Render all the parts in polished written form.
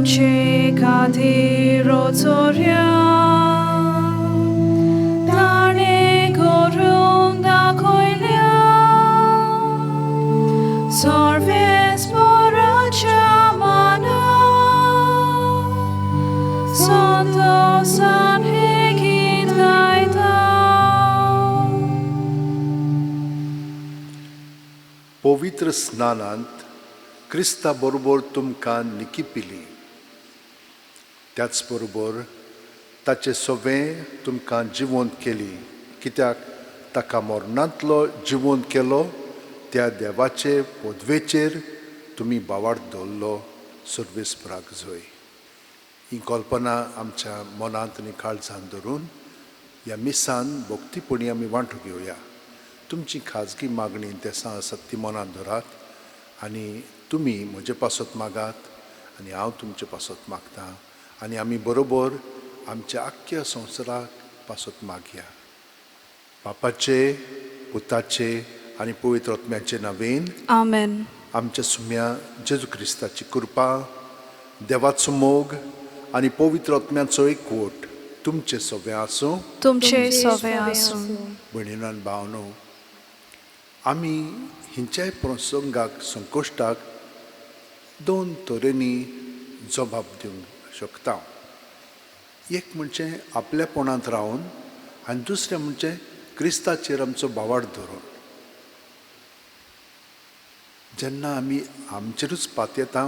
आमचे खातीर चोऱ्या ताणे करून दाखयल्या सर्वेस्पराच्या माना संतोषान हे गीत गायता. पवित्र स्नानांत क्रिस्ता बरोबर तुमकां निकिपिली, त्याच बरोबर ताचे सवें तुमकां जिवंत केली, कित्याक ताका मरणांतलो जिवंत केलो त्या देवाचे पदवेचेर तुमी बावार्द दवरलो. सर्वेस्पराक जय. ही कल्पना आमच्या मनांत आनी काळजांत धरून ह्या मिसान भक्तीपणी आमी वांटो घेवया. तुमची खाजगी मागणी तेसां आसात ती मनांत धरात आनी तुमी म्हजे पासत मागात आनी हांव तुमचे पासत मागतां आनी आमी बरोबर आमच्या आख्ख्या संवसाराक पासत मागया. बापाचे, पुताचे आनी पवित्र आत्म्याचे नांवेन आमेन. आमच्या सुम्या जेजू क्रिस्ताची कृपा, देवाचो मोग आनी पवित्र आत्म्याचो एकवट तुमचे सगळे आसूं. तुमचे सवे आसूं. भयणीनो आनी भावनो, आमी हिंच्याय प्रसंगाक संकश्टाक दोन तरेनी जबाब दिवंक शकता. एक म्हणजे आपल्यापणांत रावन आनी दुसरें म्हणजे क्रिस्ताचेर आमचो बावार्द धरून. जेन्ना आमी आमचेरूच पात येता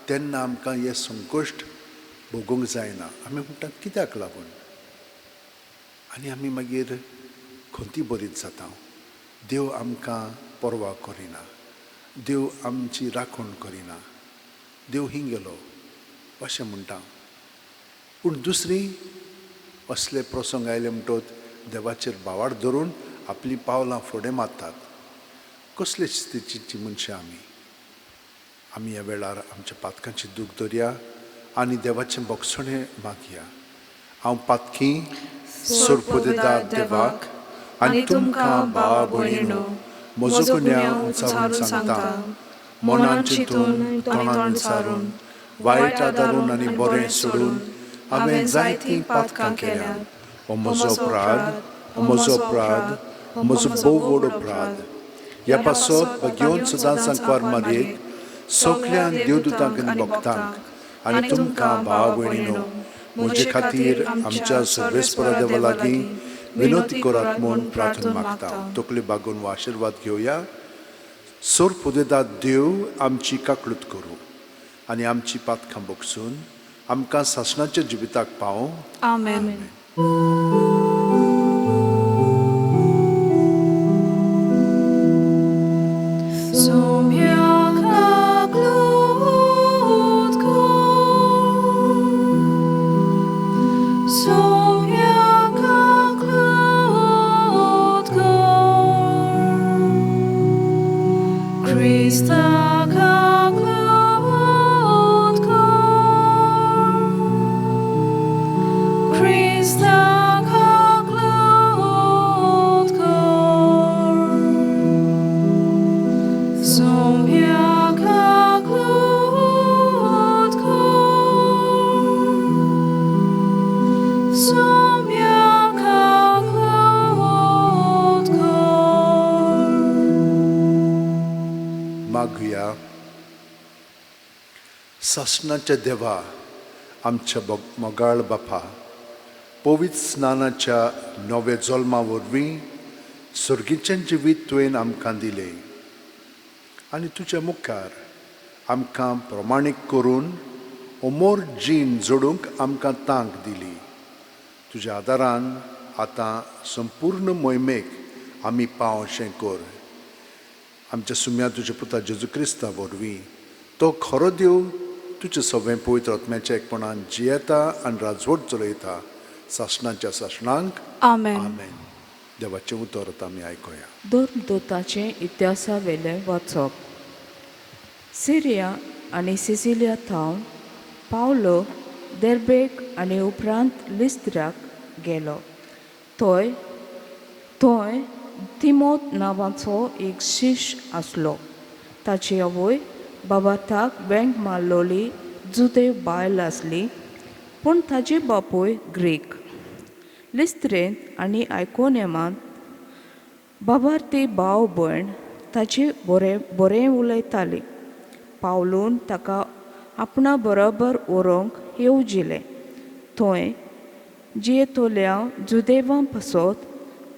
तेन्ना आमकां हे संकश्ट भोगूंक जायना. आमी म्हणटा कित्याक लागून, आनी आमी मागीर खंती बरीच जाता. देव आमकां परवा करिना, देव आमची राखण करिना, देव हिंगेलो अशें म्हणटा. पूण दुसरी असले प्रसंग आयले म्हणटत देवाचेर बावार्द धरून आपलीं पावलां फुडें मारतात. कसले स्थितीची मनशां आमी ह्या वेळार आमच्या पातकांची दूख धरया आनी देवाचें बोगसणें मागया. हांव पातकी सोरपुदेदार देवाक आनी तुमकां भावा भयणीनो म्हजो गुन्यांव उंचारून सांगता. मनान चिंतून, तोंडान विचारून, वायट आदारून आनी बरें सोडून हांवें जायतीं पातकां केल्यात. हो म्हजो अपराध, हो म्हजो अपराध, हो म्हजो भोव व्हड अपराध. ह्या पासत घेवन सदांच सांकवार मारयेक सगळ्या देवदूतांक आनी भक्तांक आनी तुमकां भावा भयणीनो म्हजे खातीर आमच्या सर्वेस्परा देवा लागीं विनोती करात म्हूण प्रार्थना मागता. तकली बागून हो आशिर्वाद घेवया. सोर पुदेदार देव आमची काकळूत करूं आनी आमची पातकां बोगसून आमकां सासणाच्या जिविताक पावूं. आमेन. मागुया. सासणाच्या देवा, आमच्या मोगाळ बापा, पवित्र स्नानाच्या नवे जल्मा वरवीं सर्गीचें जिवीत तुवें आमकां दिलें आनी तुज्या मुखार आमकां प्रमाणीक करून अमोर जीण जोडूंक आमकां तांक दिली. तुज्या आदारान आतां संपूर्ण मोहिमेक आमी पावशें कर. आमच्या सुम्या तुज्या पुता जेजू क्रिस्ता वरवीं तो खरो देव तुजें सगळें पवित्र आत्म्याच्या एकपणान जियेता आनी राजवट चलयता सासणाच्या सासणांक. आमेन. आमेन. देवाचें उतर आतां आमी आयकुया. दोन दोताचें इतिहासा वेलें वाचप. सिरिया आनी सिसिलिया थावन पावलो देर्बेक आनी उपरांत लिस्त्राक गेलो. थंय तिमोथ नांवाचो एक शिश्य आसलो. ताची आवय बाबाताक बँक मारलोली जुदेव बायल आसली, पूण ताची बापूय ग्रीक. लिस्त्रेंत आनी आयकोनेमांत बाबार्ती भाव भयण ताची बरें उलयताली. पावलून ताका आपणा बरोबर व्हरूंक येवजिलें. थंय जियेतोल्या जुदेवां पासत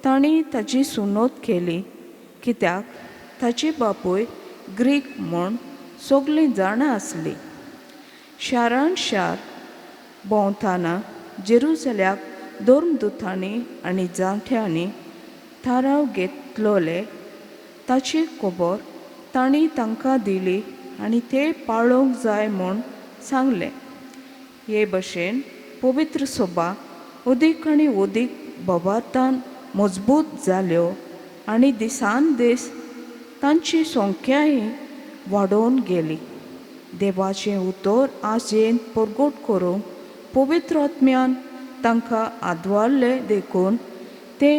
तांणी ताची सुनोत केली, कित्याक ताची बापूय ग्रीक म्हूण सगळीं जाणां आसलीं. शारान शार भोंवतना जेरुसल्याक धर्मदुतांनी आनी जाणट्यांनी थाराव घेतलोले ताची खबर तांणी तांकां दिली आनी ते पाळोवंक जाय म्हूण सांगलें. हे भशेन पवित्र सभा अदीक आनी अदीक बाबार्तान मजबूत जाल्यो आनी दिसान दीस तांची संख्याय वाडोवन गेली. देवाचें उतर आजेन परगट करूंक पवित्र आत्म्यान तांकां आदवरलें देखून ते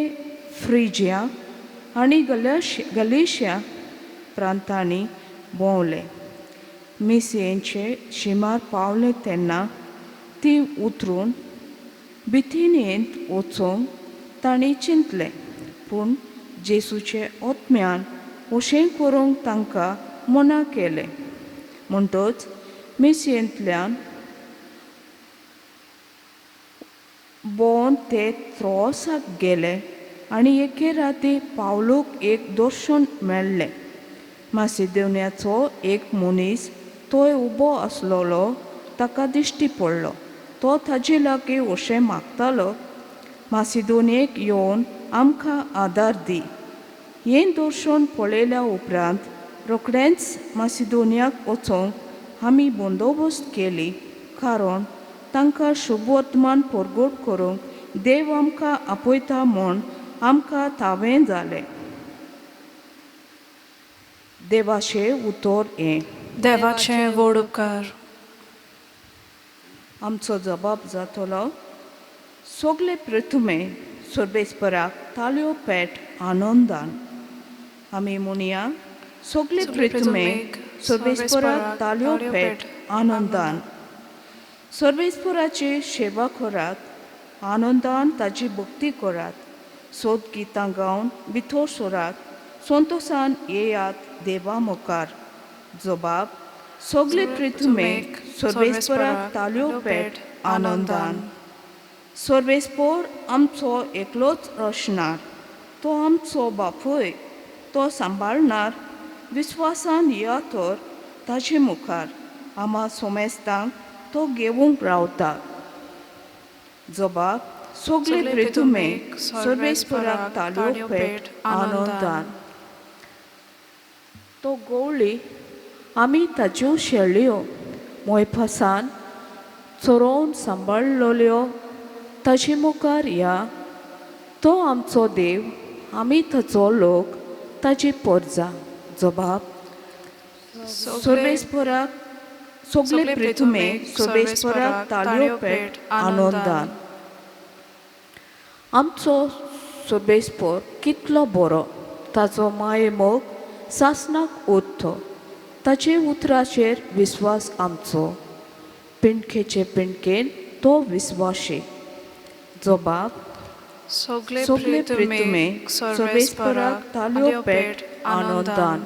फ्रिजिया आनी गलिशिया प्रांतांनी भोंवले. मिसियेचे शिमार पावले तेन्ना ती उतरून बिथिनियेंत वचूंक तांणी चिंतलें, पूण जेसूचे आत्म्यान अशें करूंक तांकां मना केलें. म्हणटच मिसियेंतल्यान भोंवन ते त्रोसाक गेले आनी एके राती पावलूक एक दर्शन मेळ्ळें. मासिदोनियाचो एक मनीस थंय उबो आसलोलो ताका दिश्टी पडलो. तो ताजे लागीं अशें मागतालो, मासिदोनियेक येवन आमकां आदार दी. हें दर्शन पळयल्या उपरांत रोखडेंच मासिदोनियाक वचोंक आमी बंदोबस्त केली, कारण तांकां शुभ वर्तमान परगट करूंक देव आमकां आपयता म्हूण आमकां थावें जालें. देवाचें उतर हें. देवाचें व्हड उपकार. आमचो जबाब जातलो, सगळे प्रथमे सर्वेस्पराक ताल्यो पेट आनंदान. आमी म्हणया, सगळे प्रथमे सर्वेस्पराक ताल्यो पेट आनंदान. सर्वेस्पराची सेवा करात, आनंदान ताची भक्ती करात, सोद गितां गावन भितर सरात, संतोशान येयात देवा मुखार. जबाब, सगळे प्रथमे सर्वेस्पराक ताल्यो पेट आनंदान. सर्वेस्पर आमचो एकलोच रचणार, तो आमचो बापूय. तो सांबाळणार, विस्वासान या तर ताचे मुखार आमा सोमेस्तांक तो घेवंक रावता. जबाब, सगळे प्रथमे सर्वेस्पराक ताल्यो पेट आनंदान. तो गवळी आमी ताच्यो शेळयो मोयपासान चोरोवन सांबाळलोल्यो ताचे मुखार या. तो आमचो देव, आमी ताचो लोक, ताची परजा. जबाब, सर्वेस्पराक सगळे प्रथमे सर्वेस्पराक ताल्यो पेट आनंदान. आमचो सर्वेस्पर कितलो बरो, ताचो माये मोग सासणाक ओत्तो. ताचे उतराचेर विस्वास आमचो, पिणकेचे पिणकेन तो विस्वाशी. जबाब, सगळे प्रथमे सर्वेस्पराक ताल्यो पेट आनंदान.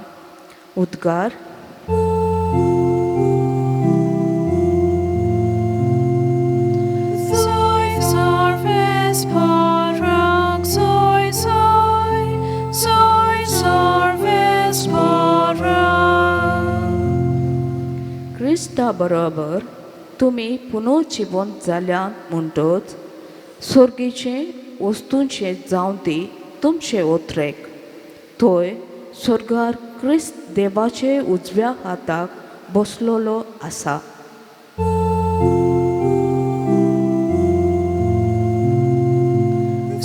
उद्गार. Soy सर्वेस्पराक, soy, soy सर्वेस्पराक. क्रिस्ता बरोबर तुमी पुनर्जिवंत जाल्यात म्हणटच सर्गेचे वस्तूंचे जावं ती तुमचे उतरेक. थंय स्वर्गार क्रिस्त देवाचे उजव्या हाताक बसलोलो आसा.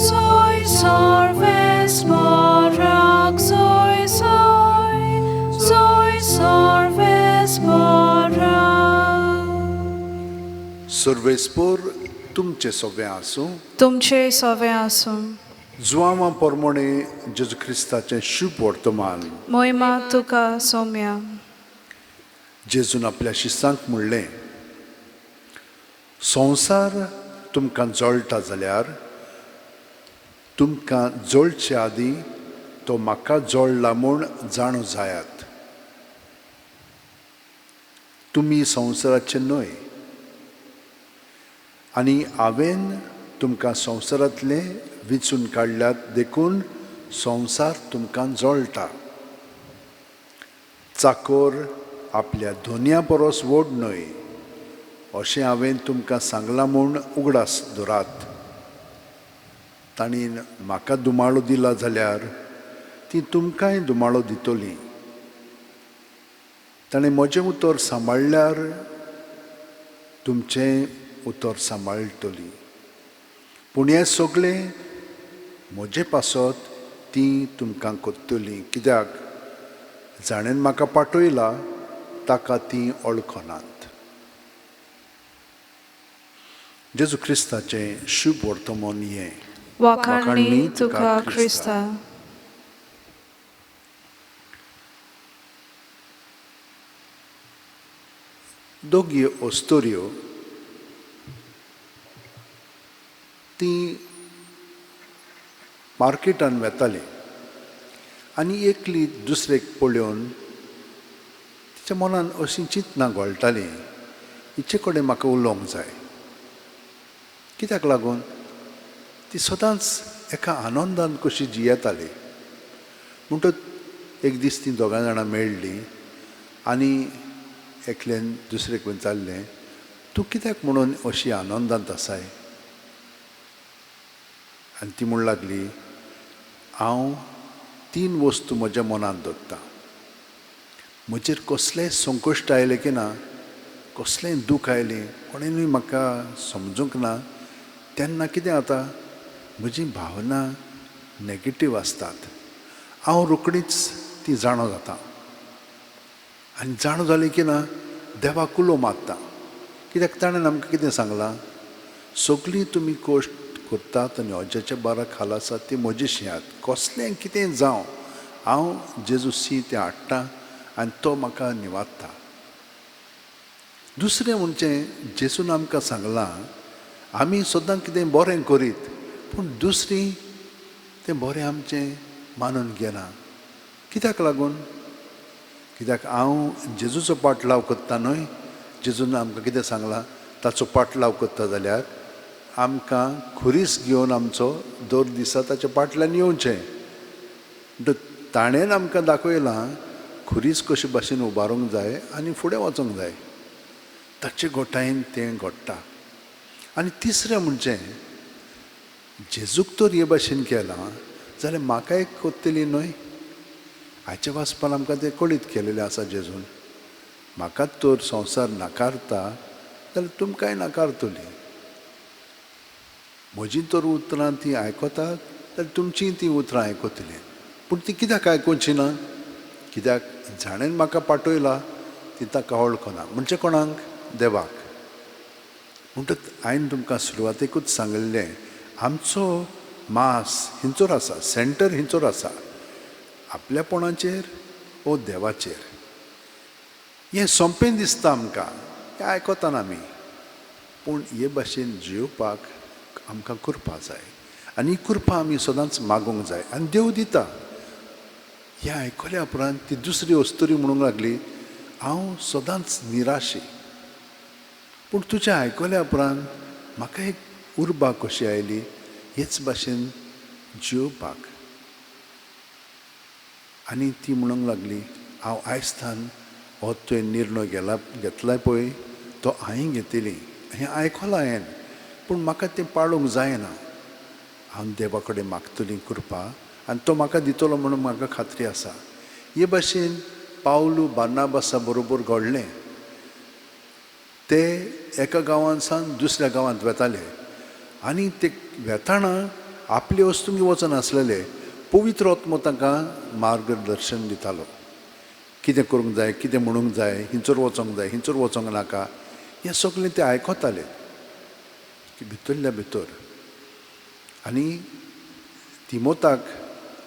Soy सर्वेस्पराक, soy सर्वेस्पराक. सर्वेस्पर तुमचे सगळे आसूं. तुमचे सवे आसूं. जुआंवा पोरमोणे जेजू क्रिस्ताचें शुभ वर्तमान. मोहिमा तुका सौम्या. जेजून आपल्या शिसांक म्हणलें, संवसार तुमकां जळटा जाल्यार तुमकां जळचे आदीं तो म्हाका जळ्ळा म्हूण जाणू जायात. तुमी संवसाराचे न्हय आनी हांवें तुमकां संवसारांतले वेंचून काडल्यात देखून संवसार तुमकां जळटा. चाकोर आपल्या धोनया परस व्हड न्हय अशें हांवें तुमकां सांगलां म्हूण उगडास दवरात. ताणीन म्हाका दुमाळो दिला जाल्यार ती तुमकांय दुमाळो दितली. ताणें म्हजें उतर सांबाळल्यार तुमचें उतर सांबाळटली. पूण हें सगळें म्हजे पासत ती तुमकां कोत्तली, कित्याक जाणेन म्हाका पाठयला ताका ती वळखनात. जेजू क्रिस्ताचें शुभ वर्तमान हें. वाखाणणी तुका क्रिस्ता. दोगी ओस्तोऱ्यो ती मार्केटान वेताली आनी एकली दुसरेक पळोवन तिच्या मनान अशीं चिंतना घोळटाली, हिचे कडेन म्हाका उलोवंक जाय. कित्याक लागून ती सदांच एका आनंदान कशी जियेताली. म्हणटच एक दीस ती दोगां जाणां मेळ्ळीं आनी एकल्यान दुसरेक विचारलें, तूं कित्याक म्हणून अशी आनंदांत आसाय? आनी ती म्हूण लागली, हांव 3 वस्तू म्हज्या मनांत दवरतां. म्हजेर कसलेंय संकश्ट आयलें की ना, कसलेंय दूख आयलें, कोणेनूय म्हाका समजूंक ना, तेन्ना कितें जाता, म्हजी भावना नॅगेटीव आसतात. हांव रोखडीच ती जाणो जाता आनी जाणो जाली की ना देवाक उलो मारता. कित्याक ताणें आमकां कितें सांगलां, सगळीं तुमी कश्ट करतात आनी अजाच्या बारा खाला आसात ती म्हजीशी आहात. कसलें कितें जावं हांव जेजूसी तें हाडटां आनी तो म्हाका निवारता. दुसरें म्हणजे जेजून आमकां सांगलां, आमी सदां कितें बरें करीत पूण दुसरीं तें बरें आमचें मानून घेना. कित्याक लागून? कित्याक हांव जेजूचो पाटलाव करता न्हय. जेजून आमकां कितें सांगलां, ताचो पाटलाव करता जाल्यार आमकां खुरीस घेवन आमचो दर दिसा ताच्या पाटल्यान येवचें. ताणेन आमकां दाखयलां खुरीस कशे भाशेन उबारूंक जाय आनी फुडें वचूंक जाय. ताचे गोठायेन तें घडटा. आनी तिसरें म्हणजे जेजूक तर हे भाशेन केलां जाल्यार म्हाकाय कोत्तली न्हय. हाच्या वाचपान आमकां तें कळीत केलेलें आसा जेजून. म्हाका तर संवसार नाकारता जाल्यार तुमकांय नाकारतली. म्हजीं तर उतरां ती आयकतात जाल्यार तुमचीं ती उतरां आयकतली. पूण ती कित्याक आयकुची ना? कित्याक जाणेन म्हाका पाठयला ती ताका वळखना. म्हणजे कोणाक? देवाक. म्हणटच हांवें तुमकां सुरवातेकूच सांगिल्लें, आमचो मास हिंचोर आसा, सेंटर हिंचोर आसा, आपल्यापणाचेर वो देवाचेर. हें सोंपें दिसता आमकां, हें आयकतात आमी, पूण हे भाशेन जिवपाक आमकां करपा जाय आनी कृपा आमी सदांच मागूंक जाय आनी देव दिता. हें आयकल्या उपरांत ती दुसरी ओस्तुरी म्हणूंक लागली, हांव सदांच निराशी, पूण तुजें आयकल्या उपरांत म्हाका एक उर्बा कशी आयली हेच भाशेन जिवपाक. आनी ती म्हणूंक लागली, हांव आयजतान हो तुवें निर्णय घेतलाय पळय तो हांवें घेतली. हें आयकलां हांवें, पूण म्हाका तें पाळूंक जायना. हांव देवा कडेन मागतली कृपा आनी तो म्हाका दितलो म्हणून म्हाका खात्री आसा. हे भाशेन पावलू बार्नाबासा बरोबर घडलें. ते एका गांवांसान दुसऱ्या गांवांत वेताले आनी ते वेताना आपले वस्तूंक वचनासलेले. पवित्र आत्मो तांकां मार्गदर्शन दितालो. कितें करूंक जाय, कितें म्हणूंक जाय, हिंचोर वचोंक जाय, हिंचोर वचोंक नाका, हें सगळें ते आयकताले भितरल्या भितर. आनी तिमोथाक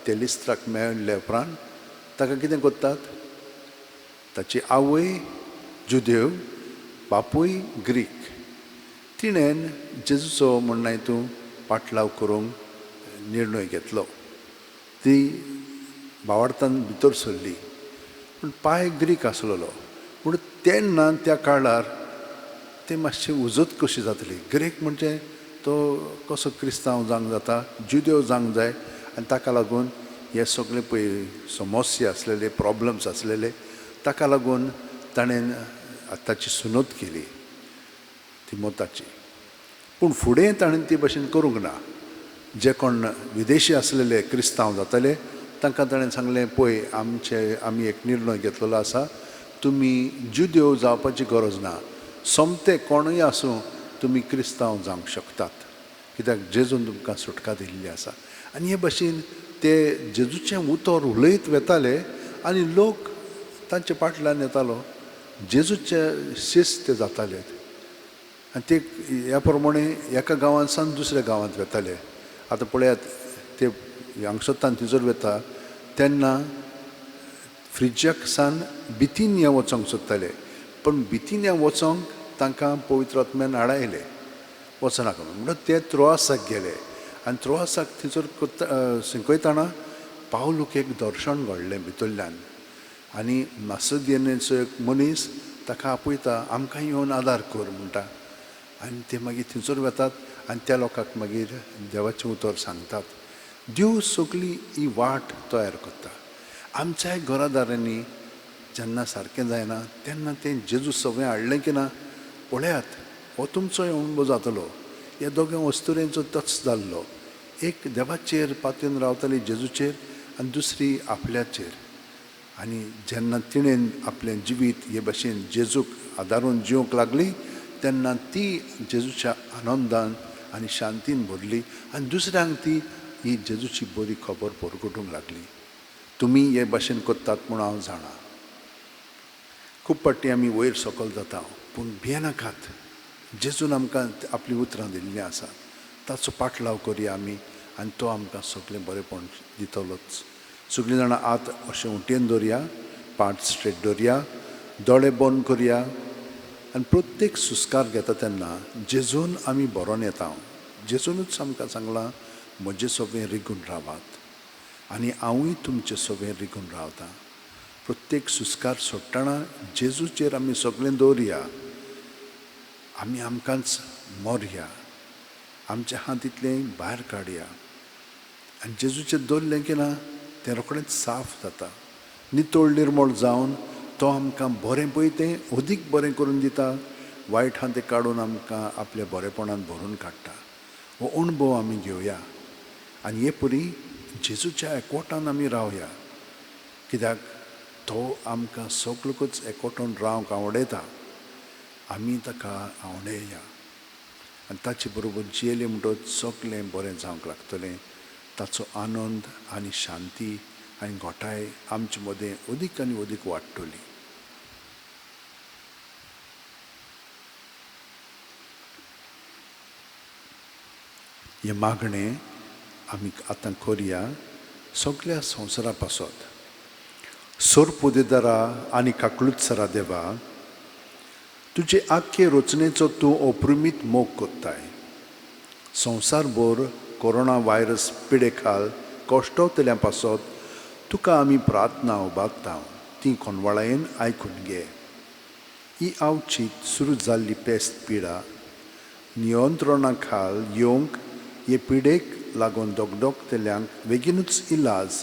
तेलिस्त्राक मेळ्ळे उपरांत ताका कितें करतात, ताची आवय जुदेव, बापूय ग्रीक. तिणेन जेजूचो म्हणणा हितून पाटलाव करूंक निर्णय घेतलो. ती भावार्थान भितर सरली, पूण पांय ग्रीक आसलेलो. पूण तेन्ना त्या काळार ते मातशी उजत कशी जातली. ग्रीक म्हणजे तो कसो क्रिस्तांव जावंक जाता, जुदेव जावंक जाय, आनी ताका लागून हे सगळे पळय समस्या आसलेले, प्रॉब्लम्स आसलेले, ताका लागून ताणें ताची सुनोत केली तिमोथाची. पूण फुडें ताणें ती भशेन करूंक ना. जे कोण विदेशी आसलेले क्रिस्तांव जाताले तांकां ताणें सांगलें, पळय आमी एक निर्णय घेतलेलो आसा, तुमी जुदेव जावपाची गरज ना, सोमते कोणूय आसूं तुमी क्रिस्तांव जावंक शकतात, कित्याक जेजून तुमकां सुटका दिल्ली आसा. आनी हे भशेन ते जेजूचें उतर उलयत वेताले आनी लोक तांचे फाटल्यान येतालो, जेजूचे शिस्त ते जाताले. आनी ते ह्या प्रमाणे एका गांवांत सावन दुसऱ्या गांवांत वेताले. आतां पळयात, ते हांगसोत्तान थंयसर वेता तेन्ना फ्रिज्याक सान बिथिनिया वचोंक सोदताले, पण बिथिनिया वचोंक तांकां पवित्र आत्म्यान आडायले, वचनाका म्हणून ते त्रोआसाक गेले. आनी त्रोआसाक थंयसर शिकयतना पावलूक एक दर्शन घडलें भितरल्यान. आनी मासेदोनियेचो एक मनीस ताका आपयता, आमकां येवन आदार कर म्हणटा. आनी ते मागीर थंयसर वतात आनी त्या लोकांक मागीर देवाचें उतर सांगतात. देव सगळी ही वाट तयार करता. आमच्याय घरादारांनी जेन्ना सारकें जायना तेन्ना तें जेजू सगळें हाडलें की ना, पळयात हो तुमचोय अणभव जातलो. ह्या दोगां वस्तुरेंचो तच जाल्लो. एक देवाचेर पातयेवन रावताली जेजूचेर, आनी दुसरी आपल्याचेर. आनी जेन्ना तिणेन आपलें जिवीत हे भशेन जेजूक आदारून जिवंक लागली तेन्ना ती जेजूच्या आनंदान आनी शांतीन भरली, आनी दुसऱ्यांक ती ही जेजूची बरी खबर परगटूंक लागली. तुमी हे भशेन करतात म्हूण हांव जाणा. खूब फावटी आमी वयर सकयल जाता, पूण भियेनाकात. जेजून आमकां आपलीं उतरां दिल्लीं आसात, ताचो पाटलाव करया आमी, आनी तो आमकां सगळें बरेंपण दितलोच. सगळीं जाणां आत अशें उंटेन दवरया, पाट स्ट्रेट दवरया, दोळे बंद करया, आनी प्रत्येक सुस्कार घेता तेन्ना जेजून आमी बरोवन येता. जेजूनच आमकां सांगलां, म्हजें सगळें रिगून रावात आनी हांवूय तुमचें सगळें रिगून रावतां. प्रत्येक सुस्कार सोडटना जेजूचेर आमी सगळें दवरया. आमी आमकांच मरया, आमच्या हातींतलें भायर काडया, आनी जेजूचेर दवरलें की ना तें रोखडेंच साफ जाता. नितळ निर्मळ जावन तो आमकां बरें पळय तें अदीक बरें करून दिता. वायट आहा तें काडून आमकां आपल्या बरेपणान भरून काडटा. हो अणभव आमी घेवया आनी हे परी जेजूच्या एकवटान आमी रावया, कित्याक तो आमकां सगळ्योच एकवटून रावंक आवडयता. आमी ताका आवडया आनी ताचे बरोबर जियेले म्हणटच सगळें बरें जावंक लागतलें. ताचो आनंद आनी शांती आनी घोटाय आमचे मदें अदीक आनी अदीक वाडटली. हे मागणें आमी आतां करया सगळ्या संवसारा पासत. सोरपोदेदारा आनी काकलुत्सरा देवा, तुजे आख्खे रचनेचो तूं अप्रुमीत मोग कोत्ताय. संवसारभर कोरोना व्हायरस पिडेखाल कश्टवतल्या पासत तुका आमी प्रार्थना उबारता, ती कोनवाळायेन आयकून घे. ही आवचीत सुरू जाल्ली पेस्त पिडा नियंत्रणा खाल येवंक, हे पिडेक लागून दोगदोगतेल्यांक बेगीनूच इलाज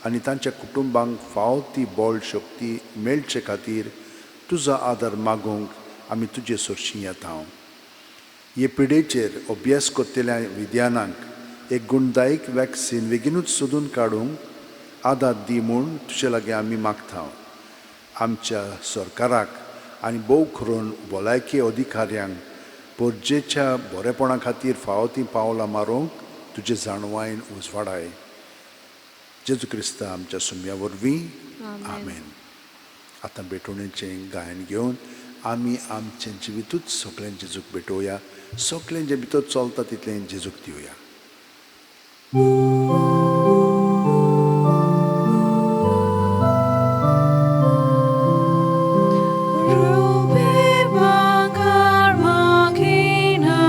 आनी तांच्या कुटुंबांक फाव ती बळ शक्ती मेळचे खातीर तुजो आदार मागूंक आमी तुजे सरशीं येता. हे पिडेचेर अभ्यास करतल्या विद्यानांक एक गुणदायीक वॅक्सीन बेगीनूच सोदून काडूंक आदार दी म्हूण तुजे लागीं आमी मागता. आमच्या सरकाराक आनी भोव करून भलायकी अधिकाऱ्यांक परजेच्या बरेपणा खातीर फाव ती पावलां मारूंक तुजे जाणवायेन उजवाडाय. जेजू क्रिस्ता आमच्या सुम्या वरवीं आमेन. आतां भेटवणेचें गायन घेवन आमी आमचें जिवितूच सगळें जेजूक भेटोवया. सगळें जें भितर चलता तितलें जेजूक दिवया. Ruby Bangar Makina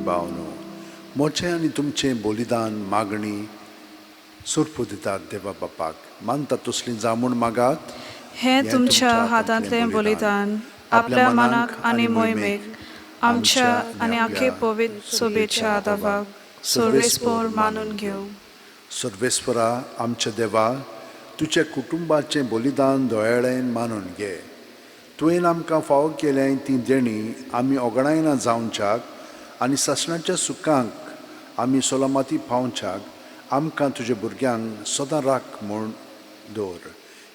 भाव न्हू मोचे आनी तुमचें बलिदान मागणी सुरपू दितात देवा बापाक मानता तसलीं जामून मागात हे तुमच्या हातांतलें बलिदान आपल्या मनाक आनी मोहिमेक आमच्या आनी आखे पवित्र सोबेच्या दावाक सर्वेस्पर मानून घेवं. सर्वेस्परा आमच्या देवा तुझ्या कुटुंबाचें बलिदान दोळ्याळेन मानून घे. तुवें आमकां फावो केलें ती देणी आमी ओगडायना जावच्याक आनी सासणाच्या सुखांक आमी सोलामाती पावच्याक आमकां तुज्या भुरग्यांक सदां राख म्हूण दवर.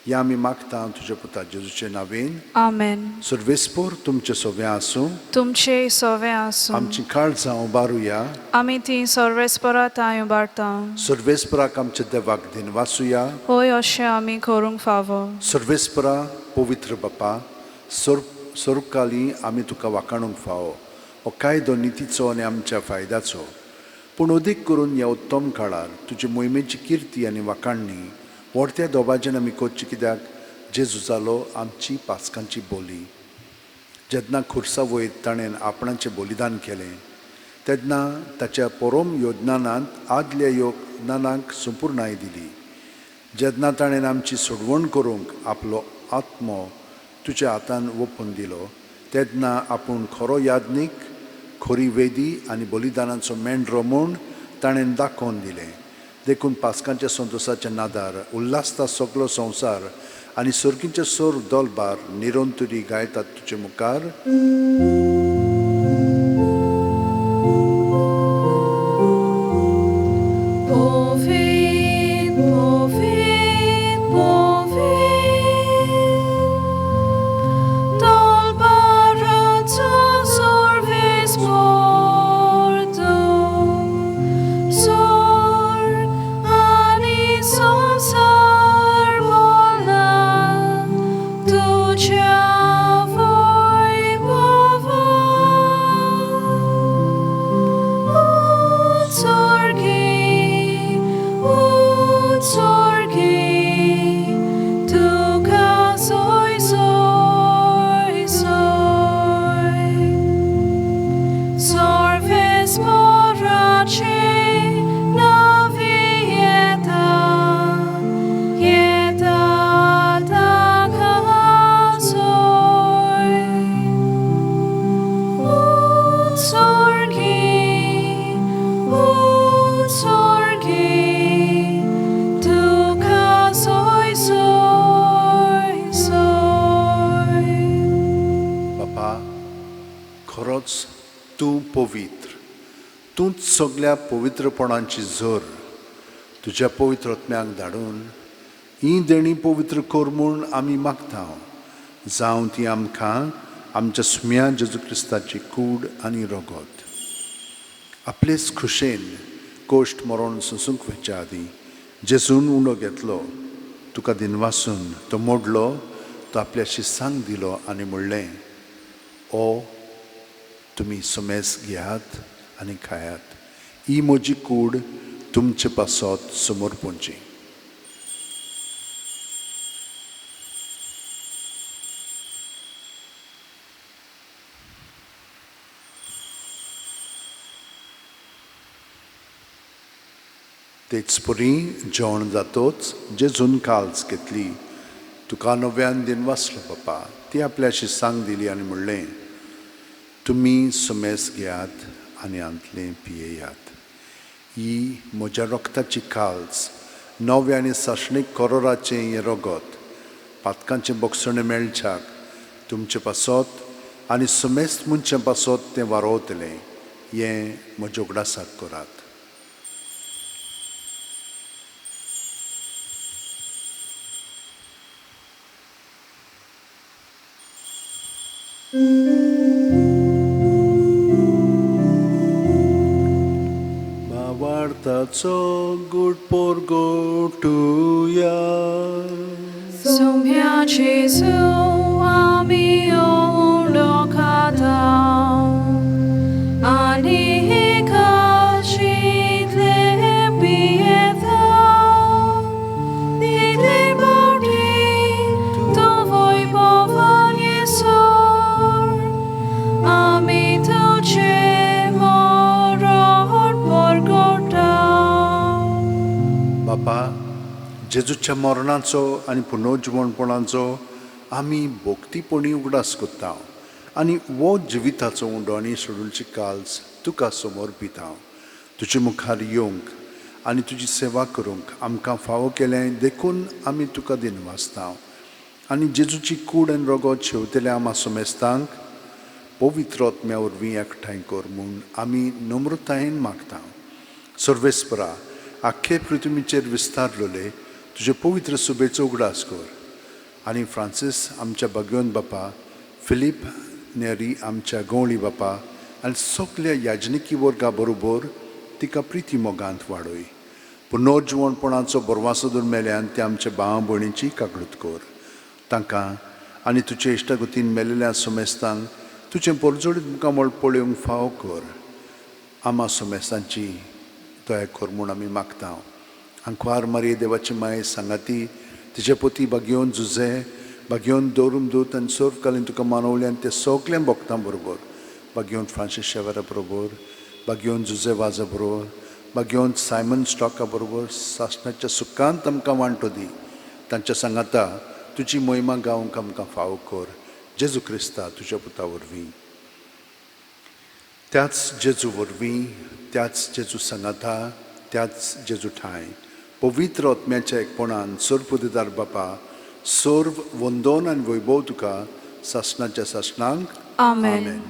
हें आमी मागता तुज्या पुता जेजूचे नांवेन. आमेन. सर्वेस्पर तुमचे सोबे आसूं. तुमचे सोवे आसूं. आमची काळजां उबारुया. आमी ती सर्वेस्पराताय उबारता. सर्वेस्पराक आमच्या देवाक दिनवासुया. होय अशें आमी करूंक फावो. सर्वेस्परा पवित्र बापा स्वरूपकाली आमी तुका वाखाणूंक फावो हो कायदो नितीचो आनी आमच्या फायद्याचो पूण अदीक करून ह्या उत्तम काळार तुजे मोहिमेची किर्ती आनी वाखाणणी व्हडत्या दोबाजेन आमी करची कित्याक जेजू जालो आमची पासकांची बोली. जेन्ना खुर्सा वयत ताणें आपणाचें बलिदान केलें तेन्ना ताच्या परम योजनांत आदल्या योजनांक संपूर्णाय दिली. जेन्ना ताणें आमची सोडवण करूंक आपलो आत्मो तुज्या हातान ओपून दिलो तेन्ना आपूण खरो यादनीक खरी वेदी आनी बलिदानाचो मेंढरो म्हूण ताणें दाखोवन दिलें. देखून पासकांच्या संतोशाच्या नादार उल्हासता सगलो संवसार आनी सर्गींचे सोर दोलबार निरंतरी गायतात तुजे मुखार. तूं पवित्र तूंच सगळ्या पवित्रपणाची झर तुज्या पवित्र आत्म्याक धाडून ही देणी पवित्र कर म्हूण आमी मागता. जावं ती आमकां आमच्या सुम्या जेजू क्रिस्ताची कूड आनी रगत आपलेच खुशेन कोश्ट मरोन सुसूंक वयच्या आदी जेजून उंडो घेतलो तुका दिनवासून तो मोडलो तो आपल्या शिसांक दिलो आनी म्हणलें ओ तुमी सुमेस घेयात आनी खायात ही म्हजी कूड तुमचे पासत समोर पोंची. तेच परी जेवण जातोच जेजून काल्स घेतली तुका नव्यान दिनवासलो बापा ती आपल्या शिसांक दिली आनी म्हणलें तुमी सुमेस घेयात आनी आंतलें पियेयात ही म्हज्या रक्ताची काल्स नवे आनी साशणीक करोराचें हें रगत पातकांचें बक्षणें मेळच्याक तुमचे पासत आनी सुमेस्त मनचे पासत तें वारोवतलें हें म्हज्या उगडासाक करात. Vavartaco good porgotuja. Sumia Jesu ami ondokata ani hikachidle pieta dile body to voi powanie sor ami tuce mo जेजूच्या मरणाचो आनी पुनर्जीवणपणाचो आमी भोक्तीपणी उगडास कोत्ता आनी वो जिविताचो उंडो आनी सोडूंची काल्स तुका समोर पिता. तुजे मुखार येवंक आनी तुजी सेवा करूंक आमकां फावो केलें देखून आमी तुका दिनवासता आनी जेजूची कूड आनी रगत शेवतले आमा सोमेस्तांक पवित्र आत्म्या वरवीं एकठांय कर म्हूण आमी नम्रतायेन मागता. सर्वेस्परा आख्खे पृथ्वीचेर विस्तारलोले तुजे पवित्र सुबेचो उगडास कर आनी फ्रांसीस आमच्या भगवंत बापा, फिलीप नेरी आमच्या गवळी बापा आनी सगल्या याजनिकी वर्गा बरोबर तिका प्रिती मोगांत वाडय. पुनर्जीवणपणाचो बरवासो दर मेल्यान ते आमच्या भावा भयणीची काकळूत कर. तांकां आनी तुजे इश्टागतीन मेलेल्या सोमेस्तांक तुजें परजोडीत मुखामळ पळोवंक फावो कर. आमा सोमेस्तांची दया कर म्हूण आमी मागता. आंकवार मारये देवाची माय सांगाती तिचे पती भाग्योन जुजे भाग्योन दौरूम दूत आनी सर्व कालीन तुका मानवल्यान ते सगल्या भक्तां बरोबर भाग्योन फ्रांसीस शेवेरा बरोबर भाग्योन जुजे वाजा बरोबर भाग्योन सायमन स्टॉका बरोबर सासणाच्या सुखांत आमकां वांटो दी. तांच्या सांगाता तुजी महिमा गावंक आमकां फावो कर. जेजू क्रिस्ता तुज्या पुता वरवीं, त्याच जेजू वरवीं, त्याच जेजू सांगाता, त्याच जेजू ठाय पवित्र आत्म्याच्या एकपणान सर्व पुदेदार बापा सर्व वंदन आनी वैभव तुका सासणाच्या सासणांक. आमेन.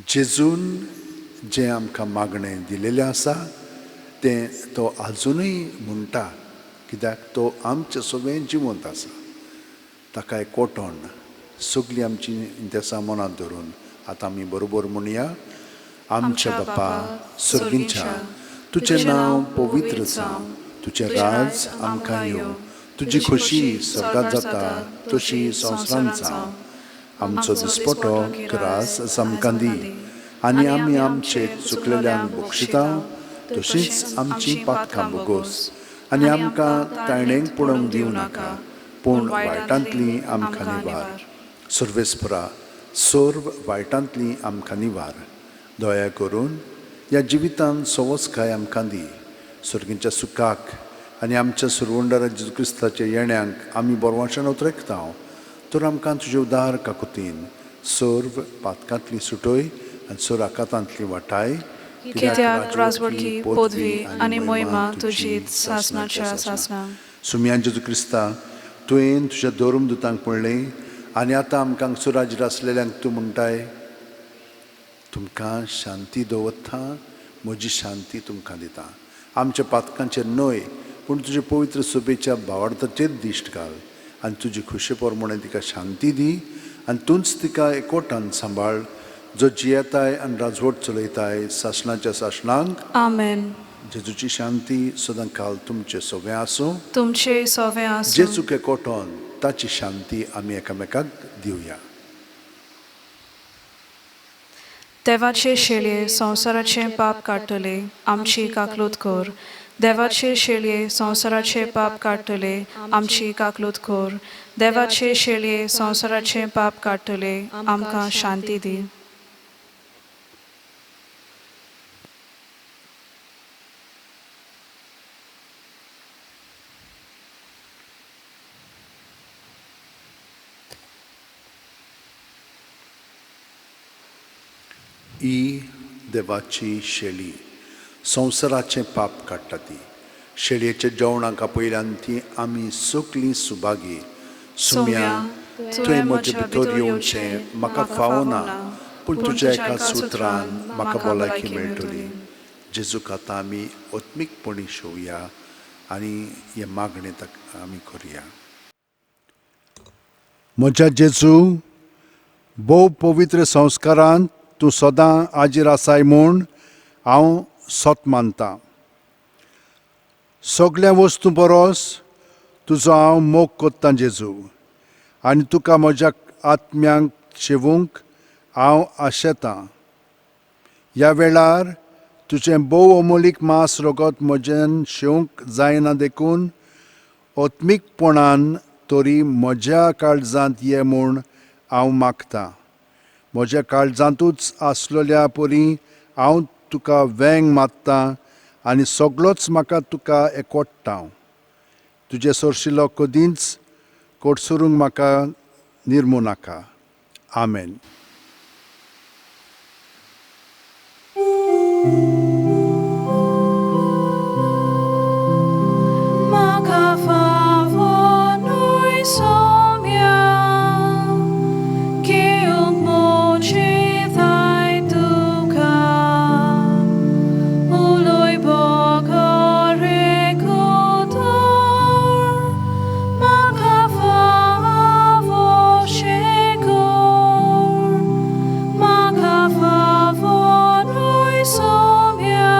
जेजून जें आमकां मागणें दिलेलें आसा तें तो आजुनूय म्हणटा, कित्याक तो आमचें सगळें जिवंत आसा. ताका एकवटोन सगळीं आमची इंतेसां मनांत धरून आतां आमी बरोबर म्हणया. आमच्या बापा सर्गींच्या तुजें नांव पवित्र जावं, तुजें राज आमकां येवं, तुजी खोशी स्वर्गांत जाता तशी संवसारांत जावं. आमचो दिसपटो त्रास आमकां दी आनी आमी आमचे चुकलेल्यांक बक्षिता तशींच आमची पातकां बोगोस आनी आमकां तायणेक पडोवंक दिवं नाका पूण वायटांतली आमकां निवार. सर्वेस्परा सर्व वायटांतली आमकां निवार. दया करून ह्या जिवितांत सवस्काय आमकां दी. सर्गींच्या सुखाक आनी आमच्या सुरवंडारा जेजू क्रिस्ताच्या येण्याक आमी बोरवाशान उतरेकता. तर आमकां तुजे उदार काकुतीन सर्व पातकांतली सुटय आनी सर आकातांतली वाटाय. कित्याक राजवटी पदवी आनी मोहिमा तुजीच सासणाच्या सासणां. सुम्यान जेजू क्रिस्ता तुवें तुज्या दौरूम दुतांक पळयलें आनी आतां आमकां सुराजीर आसलेल्यांक तूं म्हणटाय तुमकां शांती दवरता, म्हजी शांती तुमकां दिता. आमच्या पातकांचेर न्हय पूण तुजे पवित्र सोबेच्या भावार्थाचेर दिश्ट घाल आनी तुजी खुशी प्रमाणे तिका शांती दी आनी तूंच तिका एकवटान सांबाळ जो जियेताय आनी राजवट चलयताय सासणाच्या सासणांक. आमेन. जेजूची शांती सदां काल तुमचे सगळें आसूं. तुमचे सवे आसूं. जेजूक एकवटोन ताची शांती आमी एकामेकाक दिवया. देवाचे शेळये संवसाराचे पाप काडटले आमची काकलूत कर. देवाचे शेळये संवसाराचे पाप काडटले आमची काकलूत कर. देवाचे शेळये संवसाराचे पाप काडटले आमकां शांती दी. ही देवाची शेळी संवसाराचें पाप काडटा ती. शेळयेच्या जेवणाक आपयल्यान ती आमी सगळीं सुभागी. सुम्या तुवें म्हजे भितर येवचें म्हाका फावो ना पूण तुज्या एका सुत्रान म्हाका भलायकी मेळटली. जेजूक आतां आमी आत्मीकपणी शेवया आनी हे मागणे आमी करुया. म्हज्या जेजू, भोव पवित्र संस्कारांत तूं सदां हाजीर आसाय म्हूण हांव सोत मानतां. सगळ्या वस्तू परस तुजो हांव मोग कोत्तां जेजू आनी तुका म्हज्या आत्म्यांक शेवूंक हांव आशेतां. ह्या वेळार तुजें भोव अमोलीक मांस रगत म्हज्यान शेवंक जायना देखून आत्मीकपणान तरी म्हज्या काळजांत ये म्हूण हांव मागतां. म्हज्या काळजांतूच आसलेल्या परी हांव तुका वेंग मात्ता आनी सगळोच म्हाका तुका एकवट्टा. तुजे सोरशिल्लो कदींच कोडसुरूंक म्हाका निर्मू नाका. आमेन. Maka favor noi somia, che un moci dai duca, uloi boga recotor, maka favor shekor, maka favor noi somia,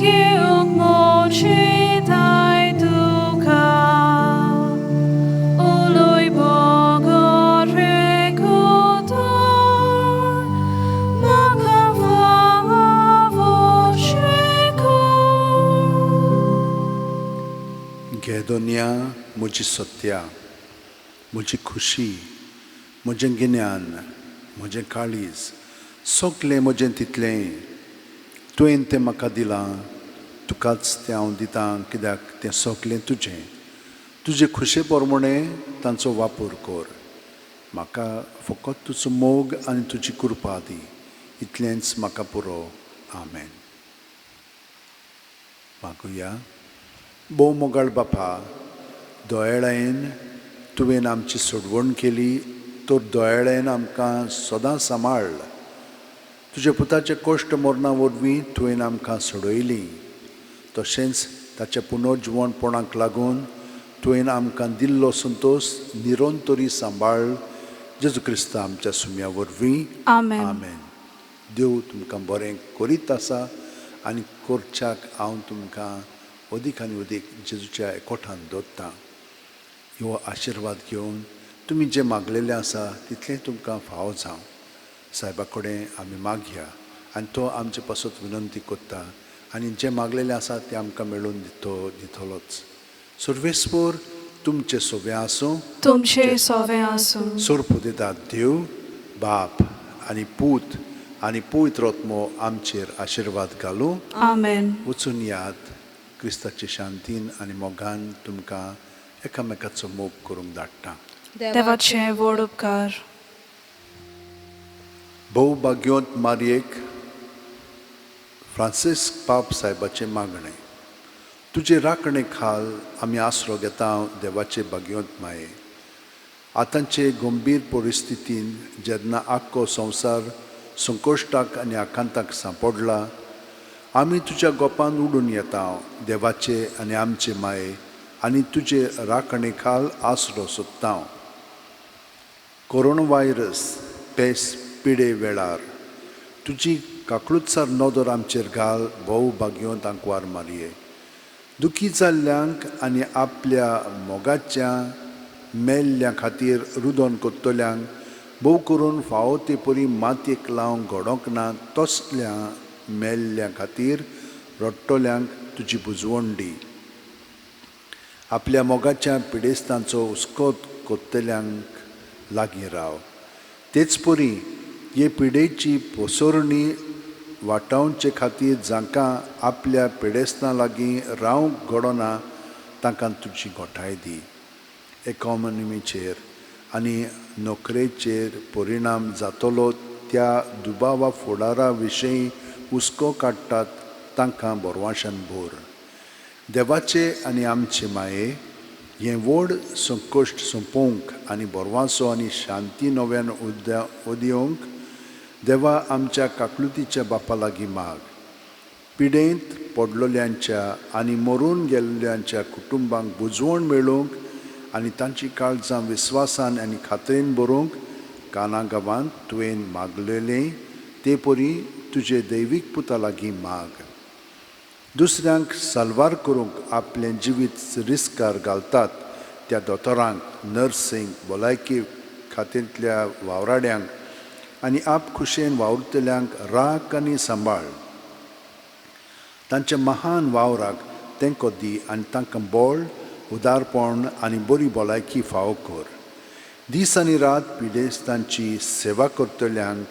che un moci dai duca, uloi boga recotor, maka favor shekor. घेदोनिया म्हजी सत्या, म्हजी खुशी, म्हजें गिन्यान, म्हजें काळीज, सगलें म्हजें तितलें तुवें तें म्हाका दिलां. तुकाच तें हांव दितां, कित्याक तें सगलें तुजें. तुजे खुशे पोरमोणें तांचो वापर कर. म्हाका फकत तुजो मोग आनी तुजी कृपा दी. इतलेंच म्हाका पुरो. आमेन. मागुया. भोव मोगाळ बापा, दोळ्याळेन तुवें आमची सोडवण केली, तर दोळ्याळेन आमकां सदां सांबाळ. तुजे पुताचे कश्ट मरणा वरवीं तुवें आमकां सोडयलीं. तशेंच ताच्या पुनर्जिवणपणाक लागून तुवें आमकां दिल्लो संतोश निरंतरी सांबाळ. जेजू क्रिस्त आमच्या सुम्या वरवीं. Amen. आमेन. देव तुमकां बरें करीत आसा आनी करच्याक हांव तुमकां अदीक आनी अदीक जेजूच्या एकवटान दवरतां. ह्यो आशिर्वाद घेवन तुमी जें मागलेलें आसा तितलें तुमकां फावो जावं. सायबा कडेन आमी मागया आनी तो आमचे पासत विनंती करता आनी जें मागलेलें आसा तें आमकां मेळून दितलोच. सर्वेस्वर तुमचे सोबे आसूं. तुमचे सोवे आसूं. सोरपुदितात देव, बाप आनी पूत आनी पवित्र आत्मो आमचेर आशिर्वाद घालूं. Amen. वचून याद क्रिस्ताचे शांतीन आनी मोगान तुमकां एकामेकाचो मोग करूंक धाडटा. देवाचे व्हड उपकार. भोव भाग्योंत मारयेक फ्रांसिस्क पाप सायबाचें मागणें. तुजे राखणे खाल आमी आसरो घेता देवाचे भाग्योंत माये. आतांचे गंभीर परिस्थितीन जेन्ना आख्खो संवसार संकश्टाक आनी आकांताक सांपडला, आमी तुज्या गोपान उडून येता देवाचे आनी आमचे माये आनी तुजे राखणे खाल आसरो सोदता. कोरोना व्हायरस पेस पिडे वेळार तुजी काकळुत्सार नदर आमचेर घाल. भोव भाग्योंत आंकवार मारये. दुखी जाल्ल्यांक आनी आपल्या मोगाच्या मेल्ल्या खातीर रुदन कोत्तोल्यांक भोव करून फावो ते परी मातयेक लावंक घडोंक ना तसल्या मेल्ल्या खातीर रडटोल्यांक तुजी बुजवण दी. आपल्या मोगाच्या पिडेस्तांचो हुस्को कोत्तल्यांक लागीं राव. तेच परी हे पिडेची पोसोरणी वाटावचे खातीर जांकां आपल्या पिडेस्तां लागीं रावंक घडोना तांकां तुजी घोटाय दी. इकॉनॉमीचेर आनी नोकरेचेर परिणाम जातलो त्या दुबावा फुडारा विशीं हुस्को काडटात तांकां बोरवाशान भोर. देवाचे आनी आमचे माये, हें व्हड संकश्ट सोंपोवंक आनी बोरवासो आनी शांती नव्यान उदिवंक देवा आमच्या काकलुतीच्या बापा लागीं माग. पिडेंत पडलोल्यांच्या आनी मरून गेल्ल्यांच्या कुटुंबांक बुजवण मेळोवंक आनी तांची काळजां विस्वासान आनी खात्रेन भरूंक काना गांवांत तुवें मागलेलें ते परी तुजे दैवीक पुता लागीं माग. दुसऱ्यांक साल्वार करूंक आपलें जिवीत रिस्कार घालतात त्या दोतोरांक, नर्सींक, भलायकी खात्यांतल्या वावराड्यांक आनी आपखुशेन वावुरतल्यांक राख आनी सांबाळ. तांच्या महान वावराक तेंको दी आनी तांकां बळ, उदारपण आनी बरी भलायकी फावो कर. दीस आनी रात पिडेस्तांची सेवा करतल्यांक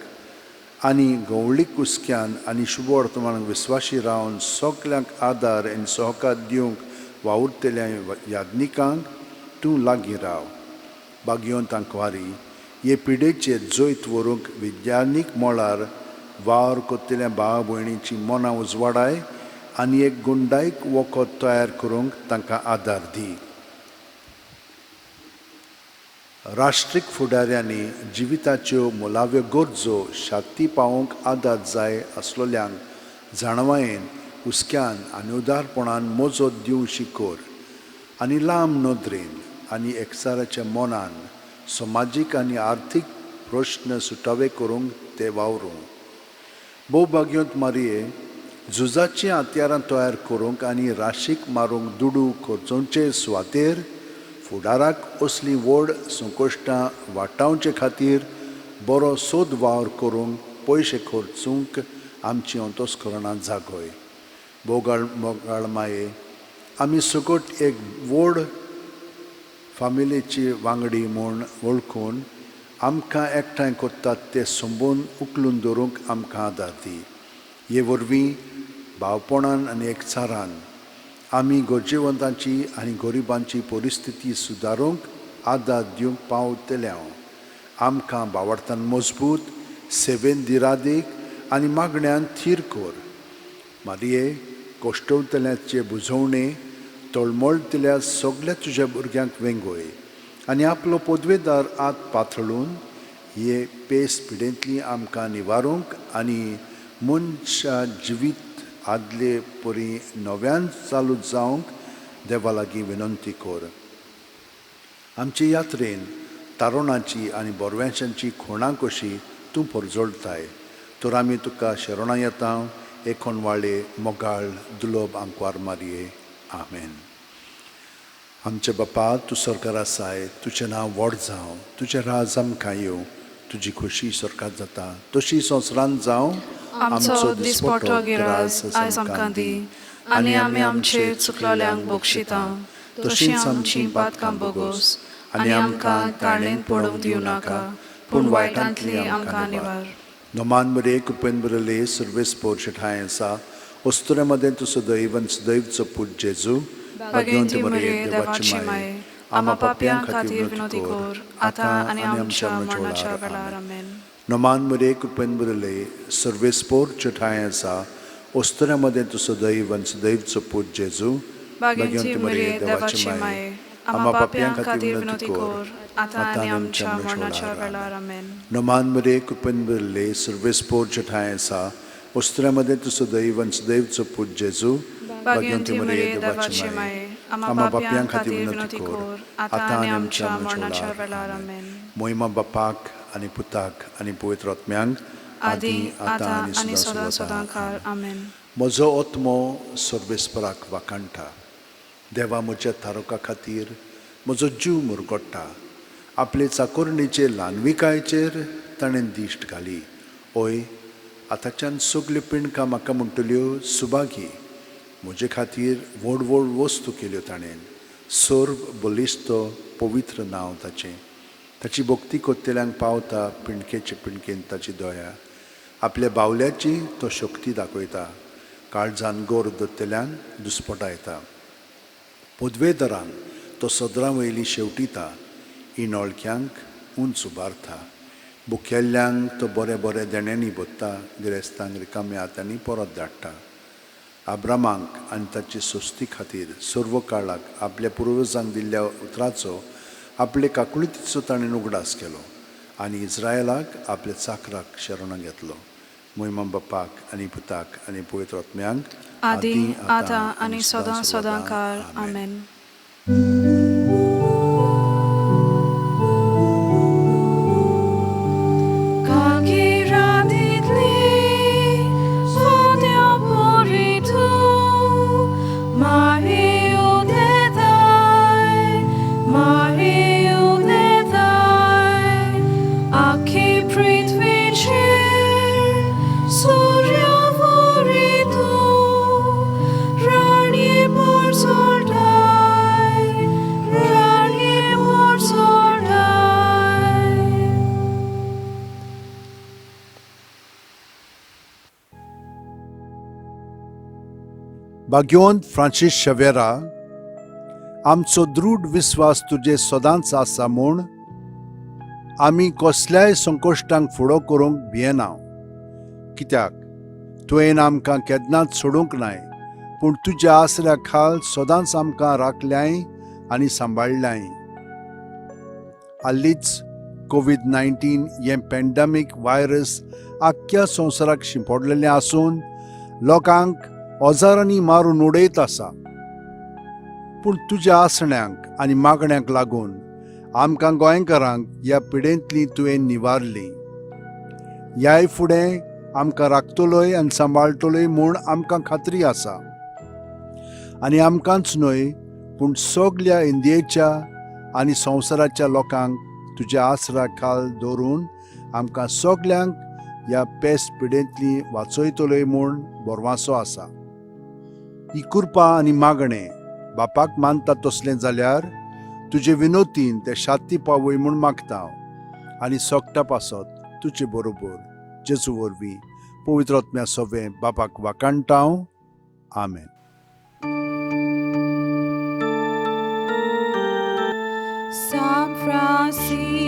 आनी गवळी कुसक्यान आनी शुभ वर्तमानाक विस्वाशी रावन सगल्यांक आदार आनी सहकार दिवंक वावुरतल्या याज्ञिकांक तूं लागीं राव. भाग्यवंत आंकवारी, हे पिडेचेर जैत व्हरूंक विज्ञानीक मळार वावर कोत्तल्या भाव भयणींची मनां उजवाडाय आनी एक गुंडायक वखद तयार करूंक तांकां आदार दी. राष्ट्रीक फुडाऱ्यांनी जिविताच्यो मुलाव्यो गरजो शांती पावोवंक आदार जाय आसलोल्यांक जाणवायेन हुस्क्यान आनी उदारपणान मोजत दिवंक शिकोर आनी लांब नदरेन आनी एकचाराच्या मनान समाजीक आनी आर्थीक प्रश्न सुटावे करूंक ते वावरूं. भोव भाग्यवंत मारये, झुजाचीं हातयारां तयार करूंक आनी राशीक मारूंक दुडू खर्चोवचे सुवातेर फुडाराक असलीं व्हड संकश्टां वाटावचे खातीर बरो सोद वावर करूंक पयशे खर्चूंक आमची अंतस्करणां जागोय. मोगाळ माये, आमी सकट एक व्हड फामिलीची वांगडी म्हूण वळखून आमकां एकठांय कोत्तात ते संबोवन उखलून दवरूंक आमकां आदार दी. हे वरवीं भावपणान आनी एकचारान आमी गरजेवंतांची आनी गरिबांची परिस्थिती सुदारूंक आदार दिवंक पावतल्या आमकां भावार्थान मजबूत, सेवेन दिरादीक आनी मागण्यांत थीर कोर. मारये, कोश्टवतल्यांचे बुजवणे तळमळतल्या सगळ्या तुज्या भुरग्यांक वेंगोय आनी आपलो पदवेदार आत पातळून हे पेस पिडेंतली आमकां निवारूंक आनी मनशा जिवीत आदले परी नव्यान चालू जावंक देवा लागीं विनंती कोर. आमचे यात्रेन तारुणाची आनी बोरव्यांशांची खोणां कशी तूं परजोळटाय. तर आमी तुका शरणां येता. एकोणवाळे मोगाळ दुलोब आंकवार मारये. आमेन. आमचे बापा, तूं सरकार आसाय, तुजें नांव व्हड जावं, तुजें राज आमकां येवं, तुजी खोशी स्वर्गांत जाता तशी संवसारांत जावं. आमचो दिसपट्टो गिरास आयज आमकां दी आनी आमी आमचे चुकलोल्यांक बक्षिता तशींच आमचीं पातकां बोगोस आनी आमकां ताळणेंत पडूंक दिवं नाका पूण वायटांतली आमकां निवार. नोमान मरे कुपेन बरले सर्वेस पोर्शठाय आसा वस्तुरे मध्ये तू सदैवचो पूज जेजू भाग्यवंती मरिये देवाची माये आम्हा पापयां खातीर विनोदी कोर आतां आनी आमच्या मरणाच्या वेळार. आमेन. नोमान मरे कुपेन बरले सर्वेस पोर्शठाय आसा वस्तुरे मध्ये तू सदैवचो पूज जेजू भाग्यवंती मरिये देवाची माये आम्हा पापयां खातीर विनोदी कोर आतां आनी आमच्या मरणाच्या वेळार. आमेन. नोमान मरे कुपेन बरले सर्वेस पोर्शठाय आसा वस्तुरे मध्ये तू सदैवचो पूज जेजू भाग्यवंती मरिये देवाची माये आम्हा पापयां खातीर विनोदी कोर आतां आनी आमच्या मरणाच्या वेळार. आमेन. मोहिमा बापाक आनी पुताक आनी पवित्र आत्म्यांक आदी आतां आनी सदां सदां काळ. आमेन. म्हजो आत्मो सर्वेस्पराक वाखाणटा. देवा म्हज्या तारका खातीर म्हजो जीव मुरगोडटा. आपले चाकोरणीचे ल्हानविकायेचेर ताणें दिश्ट घाली. ओय, आतांच्यान सगल्यो पिणकां म्हाका म्हणटल्यो सुभागी. म्हजे खातीर व्हड व्हड वस्तू केल्यो ताणें. सर्व बलिश्त पवित्र नांव ताचें. ताची भक्ती कोत्तेल्यांक पावता पिणकेचे पिणकेन ताची दया. आपल्या बावल्याची तो शक्ती दाखयता. काळजान गोर दोत्तेल्यांक दुस्पटायता. पदवेदारांक तो सदरां वयली शेवटिता. इनोळक्यांक उंच उबारता. बुकेल्ल्यांक तो बरे बरे देण्यांनी बोत्ता. गिरेस्तांक रिकाम्या हातांनी परत धाडटा. आब्रामांक आनी ताचे सोस्ती खातीर सर्व काळाक आपल्या पुर्वजांक दिल्ल्या उतराचो आपले काकुळतीचो ताणें उगडास केलो आनी इस्रायलाक आपल्या चाकराक शरणां घेतलो. मोहिमा बापाक आनी पुताक आनी पवित्र आत्म्यांक आदी आतां आनी सदां सदां काळ. आमेन. Solta भाग्यवंत फ्रांसीस शेवेरा, आमचो दृढ विश्वास तुजे सदांच आसा म्हूण आमी कसल्याय संकश्टांक फुडो करूंक भियेना. कित्याक तुवें आमकां केन्नाच सोडूंक नाय, पूण तुज्या आसऱ्या खाल सदांच आमकां राखल्याय आनी सांबाळल्याय. हालींच कोविड-19 हें पॅन्डेमीक वायरस आख्ख्या संवसाराक शिंपडलेलें आसून लोकांक ओजारांनी मारून उडयत आसा. पूण तुज्या आसण्यांक आनी मागण्यांक लागून आमकां गोंयकारांक ह्या पिडेंतली तुवें निवारली. ह्याय फुडें आमकां राखतलोय आनी सांबाळटलोय म्हूण आमकां खात्री आसा. आनी आमकांच न्हय, पूण सगल्या इंडियेच्या आनी संवसाराच्या लोकांक तुज्या आसरा खाल दवरून आमकां सगल्यांक ह्या पेस्त पिडेंतली वाचयतलोय म्हूण बोरवांसो आसा. ही कृपा आनी मागणें बापाक मानता तसलें जाल्यार तुजे विनोतीन ते शांती पावय म्हूण मागता हांव. आनी सोगटा पासत तुजे बरोबर जेजू वरवीं पवित्र आत्म्या सवें बापाक वाकाणटा हांव. आमेन. San Francisco